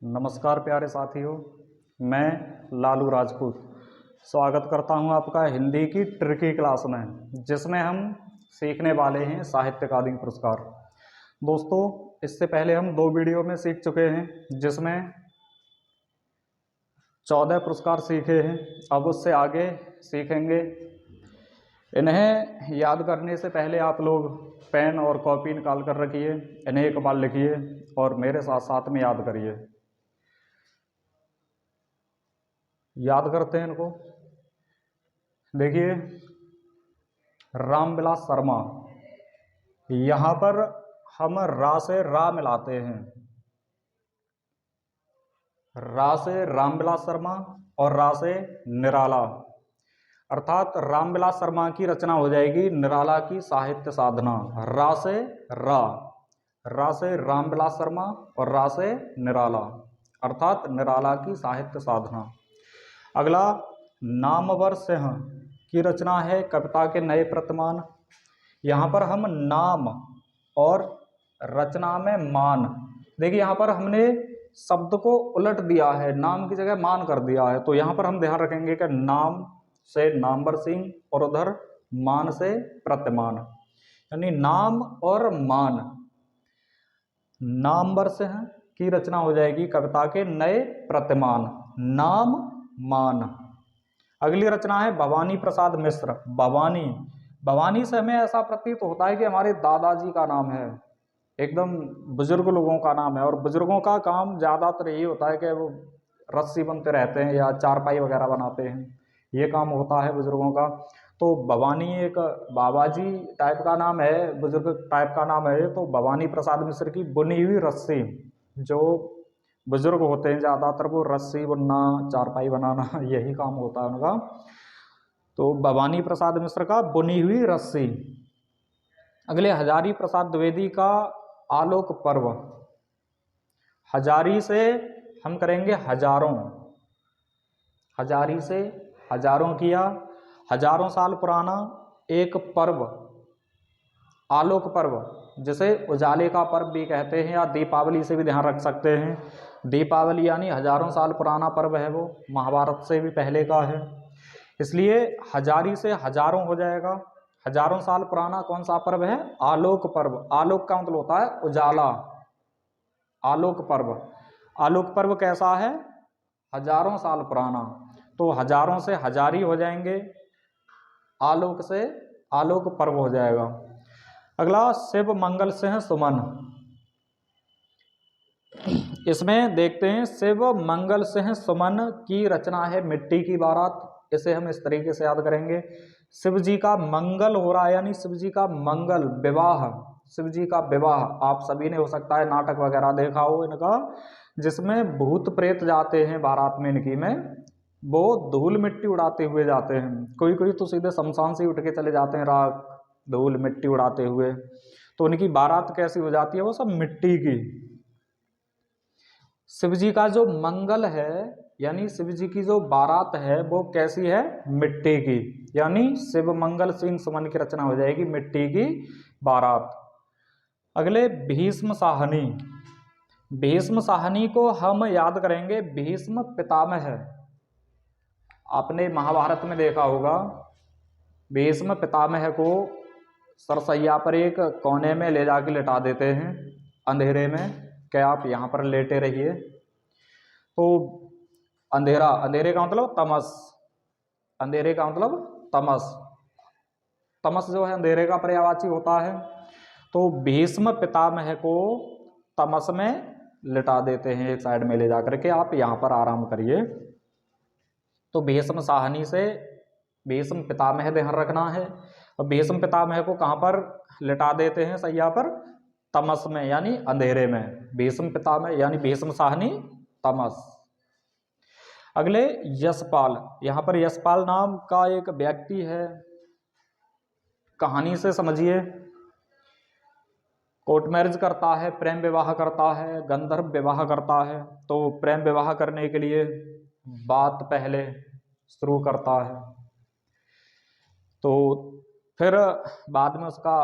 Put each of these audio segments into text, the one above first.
नमस्कार प्यारे साथियों, मैं लालू राजपूत स्वागत करता हूं आपका हिंदी की ट्रिकी क्लास में, जिसमें हम सीखने वाले हैं साहित्य अकादमी पुरस्कार। दोस्तों, इससे पहले हम 2 वीडियो में सीख चुके हैं, जिसमें 14 पुरस्कार सीखे हैं। अब उससे आगे सीखेंगे। इन्हें याद करने से पहले आप लोग पेन और कॉपी निकाल कर रखिए, इन्हें एक बार लिखिए और मेरे साथ साथ में याद करिए। याद करते हैं इनको। देखिए, रामविलास शर्मा, यहां पर हम रा से रा मिलाते हैं। रा से रामविलास शर्मा और रा से निराला, अर्थात रामविलास शर्मा की रचना हो जाएगी निराला की साहित्य साधना। रा से रा, रा से रामविलास शर्मा और रा से निराला, अर्थात निराला की साहित्य साधना। अगला, नामवर सिंह की रचना है कविता के नए प्रतिमान। यहाँ पर हम नाम और रचना में मान, देखिए यहाँ पर हमने शब्द को उलट दिया है, नाम की जगह मान कर दिया है। तो यहाँ पर हम ध्यान रखेंगे कि नाम से नामवर सिंह और उधर मान से प्रतिमान, यानी नाम और मान। नामवर सिंह की रचना हो जाएगी कविता के नए प्रतिमान, नाम मान। अगली रचना है भवानी प्रसाद मिश्र। भवानी, भवानी से हमें ऐसा प्रतीत होता है कि हमारे दादाजी का नाम है, एकदम बुजुर्ग लोगों का नाम है। और बुजुर्गों का काम ज़्यादातर यही होता है कि वो रस्सी बनते रहते हैं या चारपाई वगैरह बनाते हैं, ये काम होता है बुजुर्गों का। तो भवानी एक बाबा जी टाइप का नाम है, बुजुर्ग टाइप का नाम है। तो भवानी प्रसाद मिश्र की बुनी हुई रस्सी, जो बुजुर्ग होते हैं ज़्यादातर वो रस्सी बुनना, चारपाई बनाना, यही काम होता है उनका। तो भवानी प्रसाद मिश्र का बुनी हुई रस्सी। अगले, हजारी प्रसाद द्विवेदी का आलोक पर्व। हजारी से हम करेंगे हजारों, हजारी से हजारों किया। हजारों साल पुराना एक पर्व, आलोक पर्व, जिसे उजाले का पर्व भी कहते हैं या दीपावली से भी ध्यान रख सकते हैं। दीपावली यानी हजारों साल पुराना पर्व है, वो महाभारत से भी पहले का है, इसलिए हजारी से हजारों हो जाएगा। हजारों साल पुराना कौन सा पर्व है? आलोक पर्व। आलोक का मतलब होता है उजाला, आलोक पर्व। आलोक पर्व कैसा है? हजारों साल पुराना। तो हजारों से हजारी हो जाएंगे, आलोक से आलोक पर्व हो जाएगा। अगला, शिव मंगल सिंह सुमन। इसमें देखते हैं, शिव मंगल सिंह सुमन की रचना है मिट्टी की बारात। इसे हम इस तरीके से याद करेंगे, शिव जी का मंगल हो रहा है, यानी शिव जी का मंगल, विवाह, शिव जी का विवाह। आप सभी ने हो सकता है नाटक वगैरह देखा हो इनका, जिसमें भूत प्रेत जाते हैं बारात में इनकी में, वो धूल मिट्टी उड़ाते हुए जाते हैं। कोई कोई तो सीधे शमशान से उठ के चले जाते हैं, राख धूल मिट्टी उड़ाते हुए। तो उनकी बारात कैसी हो जाती है? वो सब मिट्टी की। शिव जी का जो मंगल है, यानी शिव जी की जो बारात है, वो कैसी है? मिट्टी की, यानी शिव मंगल सिंह सुमन की रचना हो जाएगी मिट्टी की बारात। अगले, भीष्म साहनी। भीष्म साहनी को हम याद करेंगे भीष्म पितामह। आपने महाभारत में देखा होगा, भीष्म पितामह को सरसैया पर एक कोने में ले जाके लिटा देते हैं अंधेरे में, क्या आप यहाँ पर लेटे रहिए। तो अंधेरा, अंधेरे का मतलब तमस, अंधेरे का मतलब तमस, तमस जो है अंधेरे का पर्यायवाची होता है। तो भीष्म पितामह को तमस में लिटा देते हैं, एक साइड में ले जाकर के, आप यहाँ पर आराम करिए। तो भीष्म साहनी से भीष्म पितामह ध्यान रखना है। और भीष्म पितामह को कहाँ पर लिटा देते हैं? सैया पर, तमस में, यानी अंधेरे में। भीष्म पितामह यानी भीष्म साहनी, तमस। अगले, यशपाल। यहाँ पर यशपाल नाम का एक व्यक्ति है, कहानी से समझिए। कोर्ट मैरिज करता है, प्रेम विवाह करता है, गंधर्व विवाह करता है। तो प्रेम विवाह करने के लिए बात पहले शुरू करता है, तो फिर बाद में उसका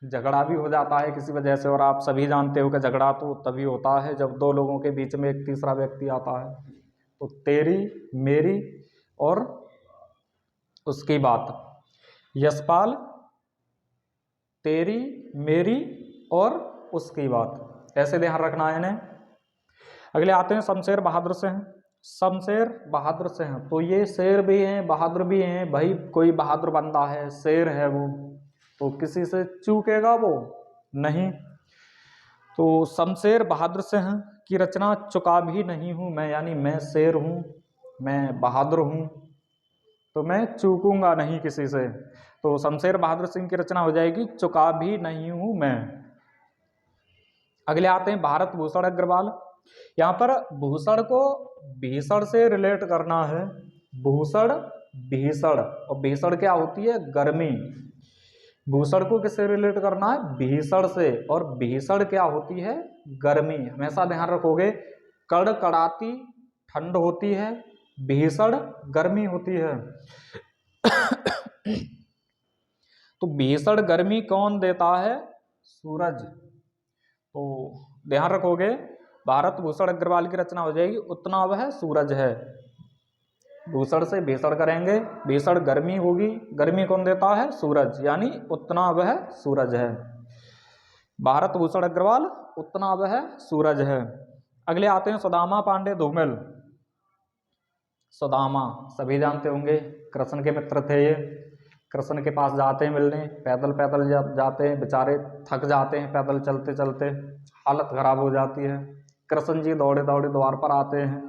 झगड़ा भी हो जाता है किसी वजह से, और आप सभी जानते हो कि झगड़ा तो तभी होता है जब दो लोगों के बीच में एक तीसरा व्यक्ति आता है। तो तेरी, मेरी और उसकी बात। यशपाल, तेरी, मेरी और उसकी बात, ऐसे ध्यान रखना है इन्हें। अगले आते हैं शमशेर बहादुर से हैं। शमशेर बहादुर से हैं, तो ये शेर भी हैं बहादुर भी हैं भाई। कोई बहादुर बंदा है, शेर है वो, तो किसी से चूकेगा वो नहीं। तो शमशेर बहादुर से हैं की रचना चुका भी नहीं हूं मैं, यानी मैं शेर हूं, मैं बहादुर हूं, तो मैं चूकूंगा नहीं किसी से। तो शमशेर बहादुर सिंह की रचना हो जाएगी चुका भी नहीं हूं मैं। अगले आते हैं भारत भूषण अग्रवाल। यहां पर भूषण को भीषण से रिलेट करना है। भूषण, भीषण, और भीषण क्या होती है? गर्मी। भूषण को किससे रिलेट करना है? भीषण से, और भीषण क्या होती है? गर्मी। हमेशा ध्यान रखोगे, कड़कड़ाती ठंड होती है, भीषण गर्मी होती है। तो भीषण गर्मी कौन देता है? सूरज। तो ध्यान रखोगे, भारत भूषण अग्रवाल की रचना हो जाएगी उतना वह सूरज है। भूषण से भीषण करेंगे, भीषण गर्मी होगी, गर्मी कौन देता है? सूरज, यानी उतना वह सूरज है। भारत भूषण अग्रवाल उतना वह सूरज है। अगले आते हैं सुदामा पांडे धूमिल। सुदामा सभी जानते होंगे, कृष्ण के मित्र थे ये। कृष्ण के पास जाते हैं मिलने, पैदल पैदल जाते हैं, बेचारे थक जाते हैं पैदल चलते चलते, हालत खराब हो जाती है। कृष्ण जी दौड़े दौड़े द्वार पर आते हैं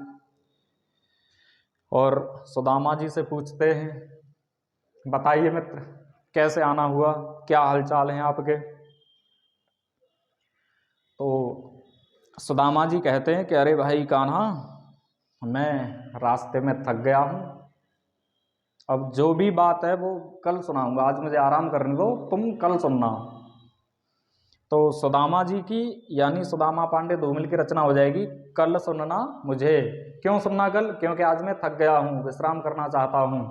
और सुदामा जी से पूछते हैं, बताइए मित्र कैसे आना हुआ, क्या हालचाल हैं आपके? तो सुदामा जी कहते हैं कि अरे भाई कान्हा, मैं रास्ते में थक गया हूं, अब जो भी बात है वो कल सुनाऊंगा, आज मुझे आराम करने दो, तुम कल सुनना। तो सुदामा जी की यानी सुदामा पांडे धूमिल की रचना हो जाएगी कल सुनना मुझे। क्यों सुनना कल? क्योंकि आज मैं थक गया हूं, विश्राम करना चाहता हूं।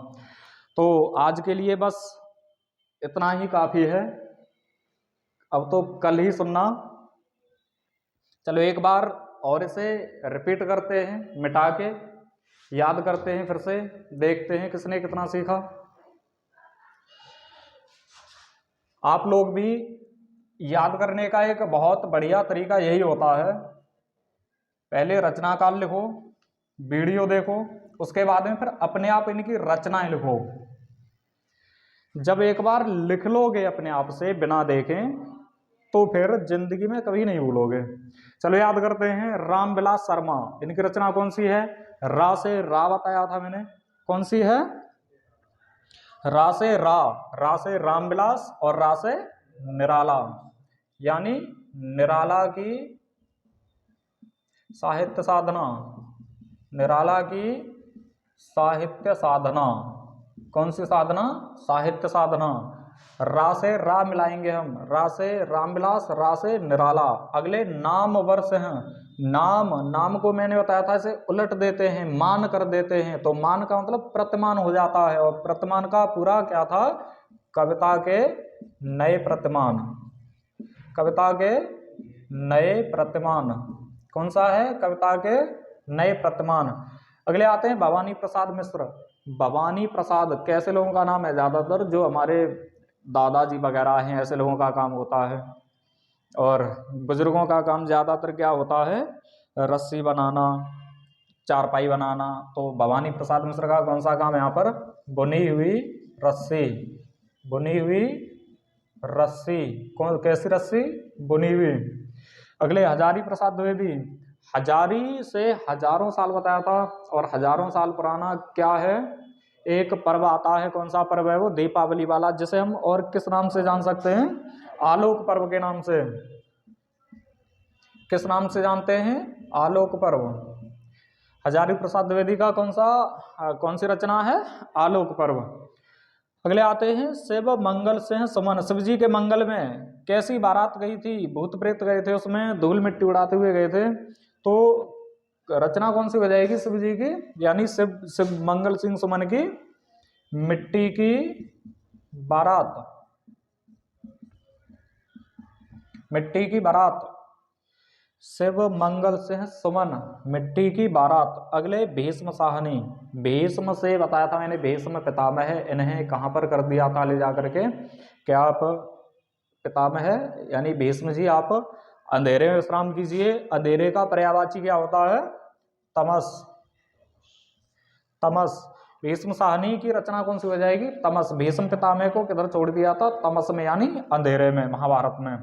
तो आज के लिए बस इतना ही काफी है, अब तो कल ही सुनना। चलो एक बार और इसे रिपीट करते हैं, मिटा के याद करते हैं, फिर से देखते हैं किसने कितना सीखा। आप लोग भी याद करने का एक बहुत बढ़िया तरीका यही होता है, पहले रचनाकाल लिखो, वीडियो देखो, उसके बाद में फिर अपने आप इनकी रचनाएं लिखो। जब एक बार लिख लोगे अपने आप से बिना देखें, तो फिर जिंदगी में कभी नहीं भूलोगे। चलो याद करते हैं, रामविलास शर्मा, इनकी रचना कौन सी है? रा से रा बताया था मैंने, कौन सी है? रा से रा, रा से रामविलास और रा से निराला, यानी निराला की साहित्य साधना, निराला की साहित्य साधना। कौन सी साधना? साहित्य साधना। रा से रा मिलाएंगे हम, रा से रामविलास, रा से निराला। अगले नाम वर्ष हैं, नाम, नाम को मैंने बताया था इसे उलट देते हैं, मान कर देते हैं, तो मान का मतलब प्रतिमान हो जाता है, और प्रतिमान का पूरा क्या था? कविता के नए प्रतिमान, कविता के नए प्रतिमान। कौन सा है? कविता के नए प्रतिमान। अगले आते हैं भवानी प्रसाद मिश्र। भवानी प्रसाद कैसे लोगों का नाम है? ज्यादातर जो हमारे दादाजी वगैरह हैं ऐसे लोगों का काम होता है, और बुजुर्गों का काम ज्यादातर क्या होता है? रस्सी बनाना, चारपाई बनाना। तो भवानी प्रसाद मिश्र का कौन सा काम है यहाँ पर? बुनी हुई रस्सी, बुनी हुई रस्सी। कौन, कैसी रस्सी? बुनी हुई। अगले हजारी प्रसाद द्विवेदी। हजारी से हजारों साल बताया था, और हजारों साल पुराना क्या है? एक पर्व आता है, कौन सा पर्व है वो? दीपावली वाला, जिसे हम और किस नाम से जान सकते हैं? आलोक पर्व के नाम से। किस नाम से जानते हैं? आलोक पर्व। हजारी प्रसाद द्विवेदी का कौन सी रचना है? आलोक पर्व। अगले आते हैं शिव मंगल सिंह सुमन। शिव जी के मंगल में कैसी बारात गई थी? भूत प्रेत गए थे, उसमें धूल मिट्टी उड़ाते हुए गए थे। तो रचना कौन सी हो जाएगी शिव जी की? यानी शिव मंगल सिंह सुमन की मिट्टी की बारात। मिट्टी की बारात, शिव मंगल सिंह सुमन, मिट्टी की बारात। अगले भीष्म साहनी, भीष्म से बताया था मैंने, भीष्म पितामह है, इन्हें कहाँ पर कर दिया था ले जाकर के, क्या आप पितामह है यानी भीष्म जी आप अंधेरे में विश्राम कीजिए। अंधेरे का पर्यायवाची क्या होता है? तमस। तमस। भीष्म साहनी की रचना कौन सी हो जाएगी? तमस। भीष्म पितामह को किधर छोड़ दिया था? तमस में यानी अंधेरे में, महाभारत में।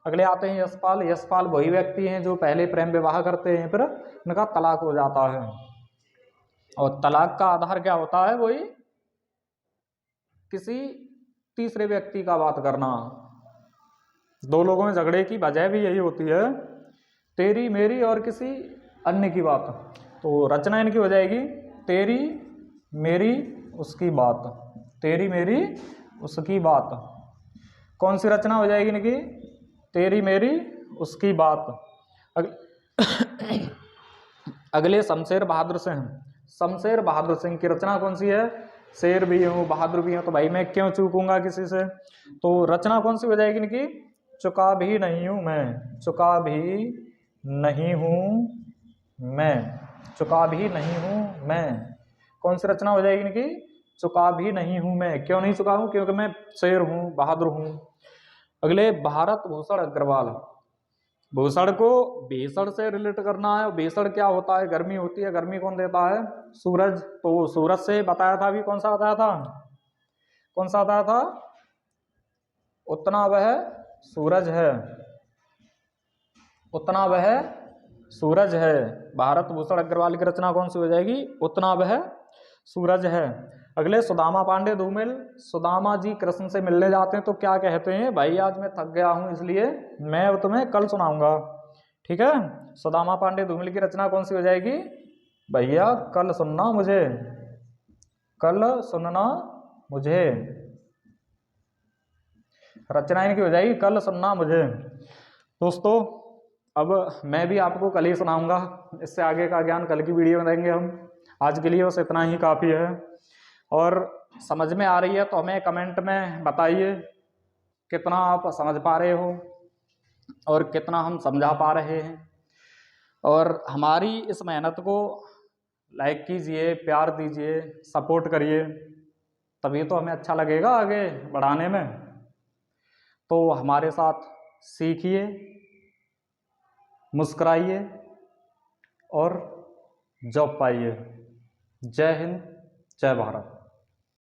अगले आते हैं यशपाल। यशपाल वही व्यक्ति हैं जो पहले प्रेम विवाह करते हैं, फिर उनका तलाक हो जाता है, और तलाक का आधार क्या होता है? वही किसी तीसरे व्यक्ति का बात करना। दो लोगों में झगड़े की वजह भी यही होती है, तेरी मेरी और किसी अन्य की बात। तो रचना इनकी हो जाएगी तेरी मेरी उसकी बात, तेरी मेरी उसकी बात। कौन सी रचना हो जाएगी इनकी? तेरी मेरी उसकी बात। अगले शमशेर बहादुर सिंह। शमशेर बहादुर सिंह की रचना कौन सी है? शेर भी हूँ बहादुर भी हूँ, तो भाई मैं क्यों चूकूंगा किसी से। तो रचना कौन सी हो जाएगी इनकी? चुका भी नहीं हूं मैं, चुका भी नहीं हूं मैं, चुका भी नहीं हूं मैं। कौन सी रचना हो जाएगी इनकी? चुका भी नहीं हूं मैं। क्यों नहीं चुका हूं? क्योंकि मैं शेर हूं, बहादुर हूं। अगले भारत भूषण अग्रवाल। भूषण को भीषण से रिलेट करना है। भीषण क्या होता है? गर्मी होती है। गर्मी कौन देता है? सूरज। तो सूरज से बताया था, अभी कौन सा बताया था? कौन सा बताया था? उतना वह सूरज है, उतना वह सूरज है। भारत भूषण अग्रवाल की रचना कौन सी हो जाएगी? उतना वह सूरज है। अगले सुदामा पांडे धूमिल। सुदामा जी कृष्ण से मिलने जाते हैं तो क्या कहते हैं? भाई आज मैं थक गया हूं, इसलिए मैं तुम्हें कल सुनाऊंगा। ठीक है। सुदामा पांडे धूमिल की रचना कौन सी हो जाएगी? भैया कल सुनना मुझे, कल सुनना मुझे। रचना इनकी हो जाएगी कल सुनना मुझे। दोस्तों अब मैं भी आपको कल ही सुनाऊंगा, इससे आगे का ज्ञान कल की वीडियो में देंगे हम। आज के लिए बस इतना ही काफ़ी है। और समझ में आ रही है तो हमें कमेंट में बताइए कितना आप समझ पा रहे हो और कितना हम समझा पा रहे हैं। और हमारी इस मेहनत को लाइक कीजिए, प्यार दीजिए, सपोर्ट करिए, तभी तो हमें अच्छा लगेगा आगे बढ़ाने में। तो हमारे साथ सीखिए, मुस्कुराइए और जॉब पाइए। जय हिंद, जय भारत।